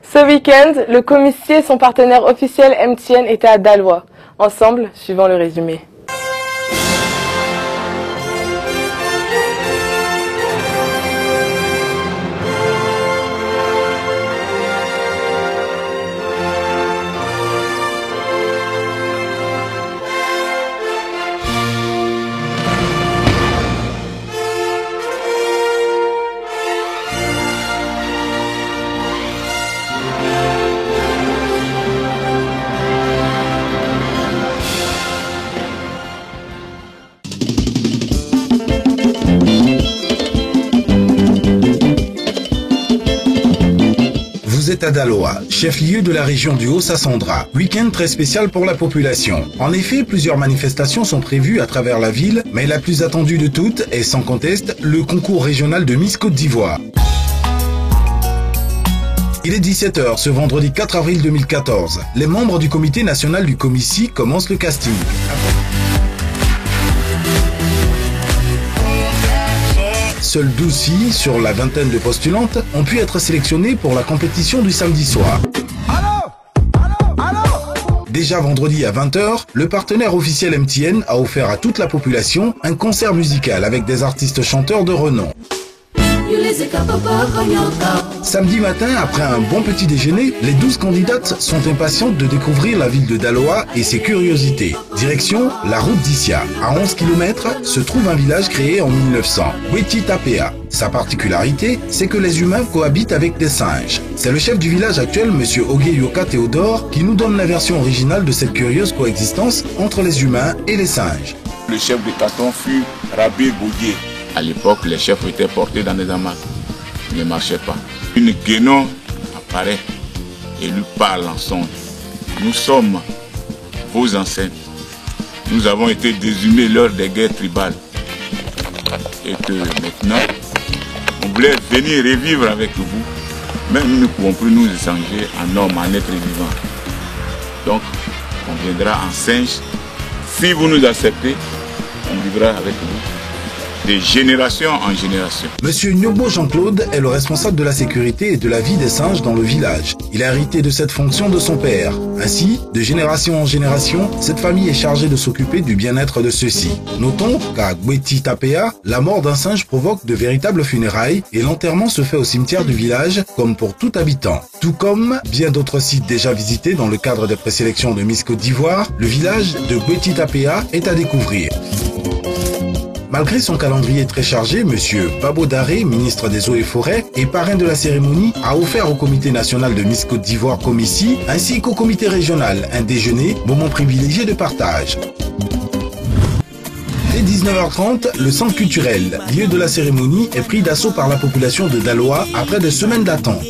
Ce week-end, le Comici et son partenaire officiel MTN étaient à Daloa. Ensemble, suivant le résumé. Vous êtes à Daloa, chef-lieu de la région du Haut-Sassandra. Week-end très spécial pour la population. En effet, plusieurs manifestations sont prévues à travers la ville, mais la plus attendue de toutes est sans conteste le concours régional de Miss Côte d'Ivoire. Il est 17h ce vendredi 4 avril 2014. Les membres du comité national du Comici commencent le casting. Seules 12 filles sur la vingtaine de postulantes ont pu être sélectionnées pour la compétition du samedi soir. Déjà vendredi à 20h, le partenaire officiel MTN a offert à toute la population un concert musical avec des artistes chanteurs de renom. Samedi matin, après un bon petit déjeuner, les 12 candidates sont impatientes de découvrir la ville de Daloa et ses curiosités. Direction la route d'Issia. À 11 km se trouve un village créé en 1900, Gweti Tapea. Sa particularité, c'est que les humains cohabitent avec des singes. C'est le chef du village actuel, M. Ogeyoka Théodore, qui nous donne la version originale de cette curieuse coexistence entre les humains et les singes. Le chef de canton fut Rabé Boudier. À l'époque, les chefs étaient portés dans des hamacs. Ils ne marchaient pas. Une guénon apparaît et lui parle en songe. Nous sommes vos ancêtres. Nous avons été déshumés lors des guerres tribales. Et que maintenant, on voulait venir revivre avec vous. Mais nous ne pouvons plus nous échanger en homme, en être vivant. Donc, on viendra en singe. Si vous nous acceptez, on vivra avec vous. De génération en génération. Monsieur Nyobo Jean-Claude est le responsable de la sécurité et de la vie des singes dans le village. Il a hérité de cette fonction de son père. Ainsi, de génération en génération, cette famille est chargée de s'occuper du bien-être de ceux-ci. Notons qu'à Gweti Tapea, la mort d'un singe provoque de véritables funérailles et l'enterrement se fait au cimetière du village comme pour tout habitant. Tout comme bien d'autres sites déjà visités dans le cadre des présélections de Miss Côte d'Ivoire, le village de Gweti Tapea est à découvrir. Malgré son calendrier très chargé, M. Babo Daré, ministre des Eaux et Forêts et parrain de la cérémonie, a offert au comité national de Miss Côte d'Ivoire Comici ainsi qu'au comité régional un déjeuner, moment privilégié de partage. Dès 19h30, le centre culturel, lieu de la cérémonie, est pris d'assaut par la population de Daloa après des semaines d'attente.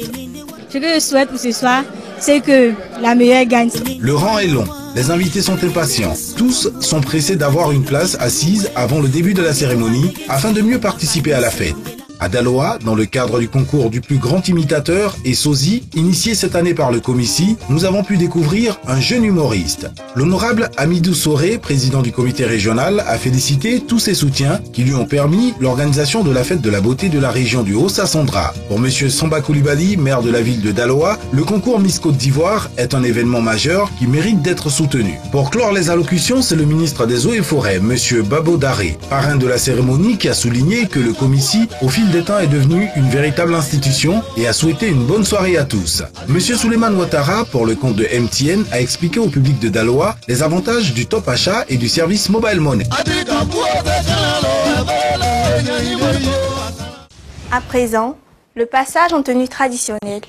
Ce que je souhaite pour ce soir, c'est que la meilleure gagne. Le rang est long. Les invités sont impatients. Tous sont pressés d'avoir une place assise avant le début de la cérémonie afin de mieux participer à la fête. À Daloa, dans le cadre du concours du plus grand imitateur et sosie, initié cette année par le Comici, nous avons pu découvrir un jeune humoriste. L'honorable Amidou Soré, président du comité régional, a félicité tous ses soutiens qui lui ont permis l'organisation de la fête de la beauté de la région du Haut-Sassandra. Pour M. Samba Koulibaly, maire de la ville de Daloa, le concours Miss Côte d'Ivoire est un événement majeur qui mérite d'être soutenu. Pour clore les allocutions, c'est le ministre des Eaux et Forêts, M. Babo Daré, parrain de la cérémonie, qui a souligné que le Comici, au fil des temps, est devenu une véritable institution et a souhaité une bonne soirée à tous. Monsieur Souleymane Ouattara, pour le compte de MTN, a expliqué au public de Daloa les avantages du top achat et du service mobile money. À présent, le passage en tenue traditionnelle.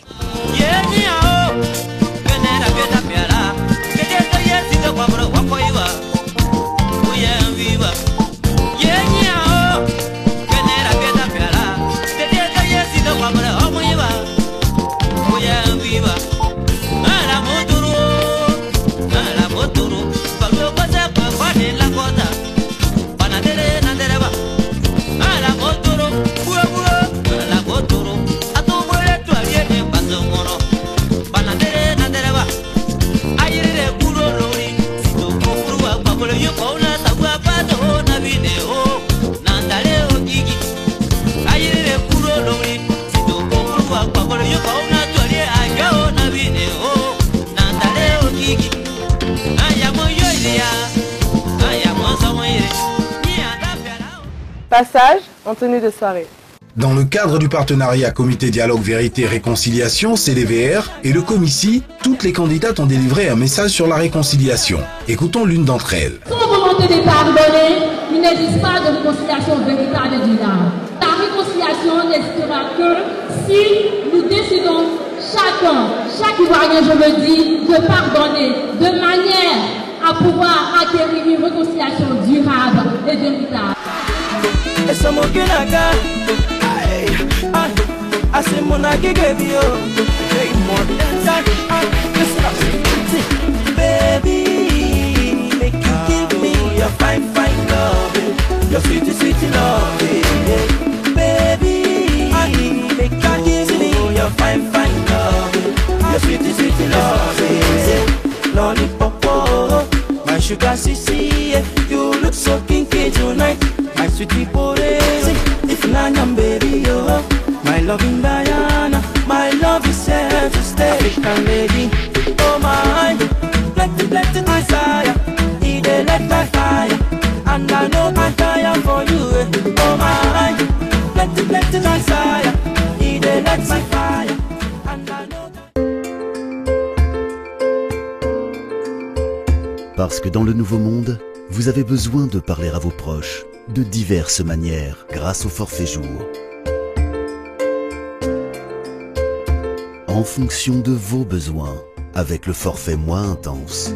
Passage en tenue de soirée. Dans le cadre du partenariat Comité Dialogue Vérité Réconciliation, CDVR, et le Comici, toutes les candidates ont délivré un message sur la réconciliation. Écoutons l'une d'entre elles. Sans volonté de pardonner, il n'existe pas de réconciliation véritable et durable. La réconciliation n'existera que si nous décidons chaque Ivoirien, je le dis, de pardonner de manière à pouvoir acquérir une réconciliation durable et véritable. Baby, make you give me your fine love, your sweet love, baby, make you give me your fine love, your sweet love, lollipop, my sugar sissy, you look so kinky tonight, my sweetie porezi, if nanyam baby, oh, my loving Diana, my love is here to stay, African lady, oh my, let the desire, he dey light my fire, and I know I tire for you, oh my, let the desire, he dey light my fire, and I know. Parce que dans le nouveau monde, vous avez besoin de parler à vos proches de diverses manières grâce au forfait jour. En fonction de vos besoins, avec le forfait moins intense.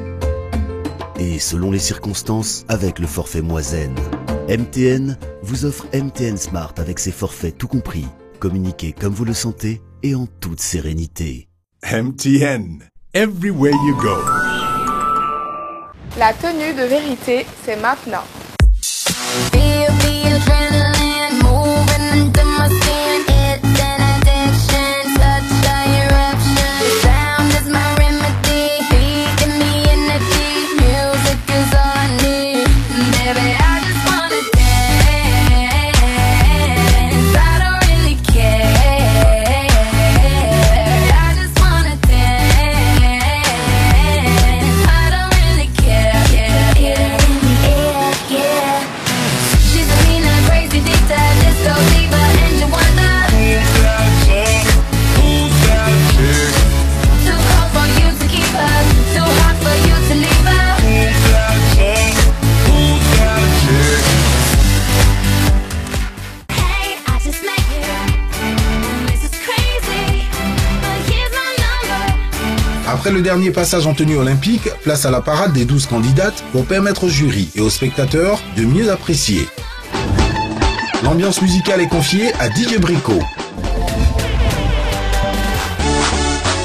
Et selon les circonstances, avec le forfait moins zen. MTN vous offre MTN Smart avec ses forfaits tout compris. Communiquez comme vous le sentez et en toute sérénité. MTN, everywhere you go. La tenue de vérité, c'est maintenant. Après le dernier passage en tenue olympique, place à la parade des 12 candidates pour permettre au jury et aux spectateurs de mieux apprécier. L'ambiance musicale est confiée à DJ Brico.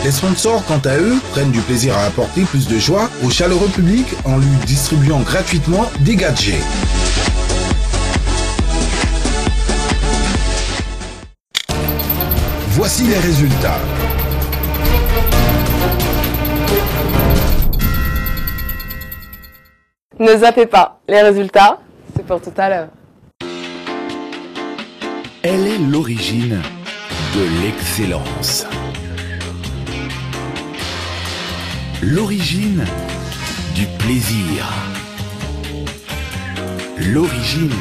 Les sponsors, quant à eux, prennent du plaisir à apporter plus de joie au chaleureux public en lui distribuant gratuitement des gadgets. Voici les résultats. Ne zappez pas, les résultats, c'est pour tout à l'heure. Elle est l'origine de l'excellence. L'origine du plaisir. L'origine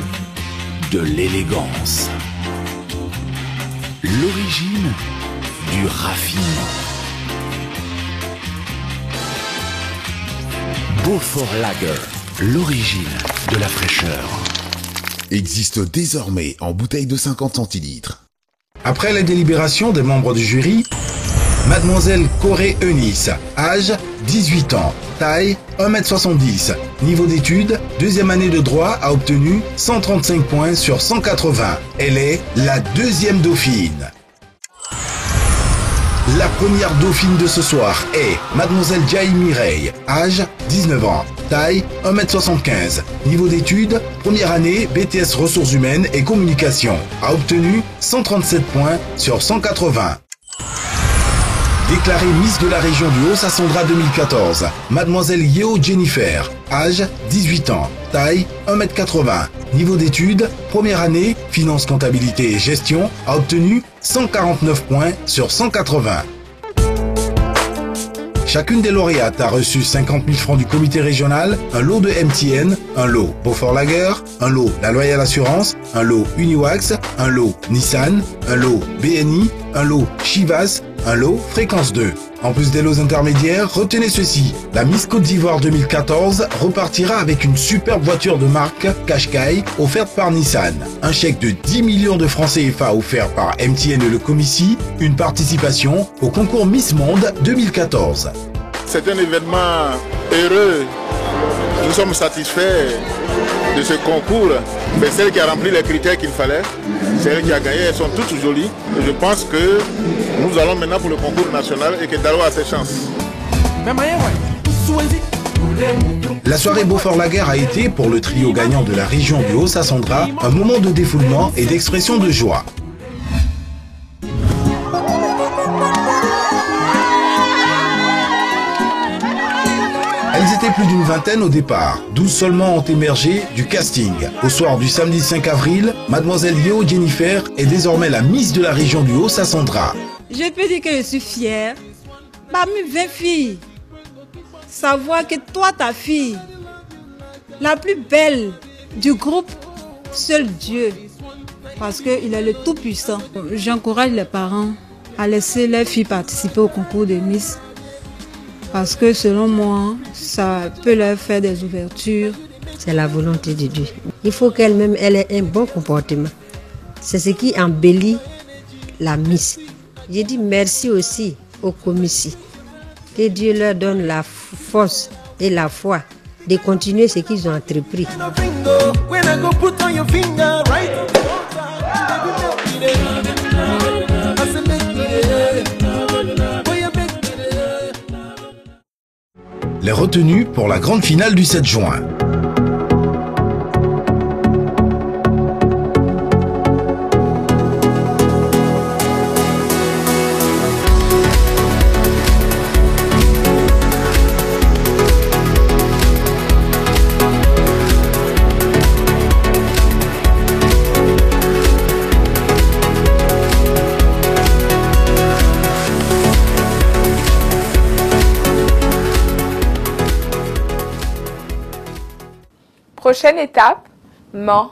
de l'élégance. L'origine du raffinement. Beaufort Lager, l'origine de la fraîcheur. Existe désormais en bouteille de 50 centilitres. Après la délibération des membres du jury, Mademoiselle Corée Eunice, âge 18 ans, taille 1m70, niveau d'études, deuxième année de droit, a obtenu 135 points sur 180. Elle est la deuxième dauphine. La première dauphine de ce soir est Mademoiselle Jaï Mireille, âge 19 ans, taille 1m75, niveau d'études, première année, BTS Ressources Humaines et Communication, a obtenu 137 points sur 180. Déclarée Miss de la région du Haut-Sassandra 2014, Mademoiselle Yeo Jennifer, âge 18 ans, taille 1m80, niveau d'études, première année, finance, comptabilité et gestion, a obtenu 149 points sur 180. Chacune des lauréates a reçu 50 000 francs du comité régional, un lot de MTN, un lot Beaufort Lager, un lot La Loyale Assurance, un lot Uniwax, un lot Nissan, un lot BNI, un lot Chivas, un lot Fréquence 2. En plus des lots intermédiaires, retenez ceci. La Miss Côte d'Ivoire 2014 repartira avec une superbe voiture de marque Qashqai offerte par Nissan. Un chèque de 10 millions de francs CFA offert par MTN et le Comici, une participation au concours Miss Monde 2014. C'est un événement heureux. Nous sommes satisfaits de ce concours. Mais celle qui a rempli les critères qu'il fallait, c'est elle qui a gagné. Elles sont toutes jolies. Et je pense que nous allons maintenant pour le concours national et que Daloa a ses chances. La soirée Beaufort Lager a été, pour le trio gagnant de la région du Haut-Sassandra, un moment de défoulement et d'expression de joie. Elles étaient plus d'une vingtaine au départ, 12 seulement ont émergé du casting. Au soir du samedi 5 avril, mademoiselle Yo Jennifer est désormais la Miss de la région du Haut-Sassandra. Je peux dire que je suis fière. Parmi 20 filles, savoir que toi, ta fille, la plus belle du groupe, seul Dieu, parce qu'il est le Tout-Puissant. J'encourage les parents à laisser leurs filles participer au concours de Miss. Parce que selon moi, ça peut leur faire des ouvertures. C'est la volonté de Dieu. Il faut qu'elle-même ait un bon comportement. C'est ce qui embellit la Miss. J'ai dit merci aussi aux Comici. Que Dieu leur donne la force et la foi de continuer ce qu'ils ont entrepris. Les retenues pour la grande finale du 7 juin. Prochaine étape, Mans.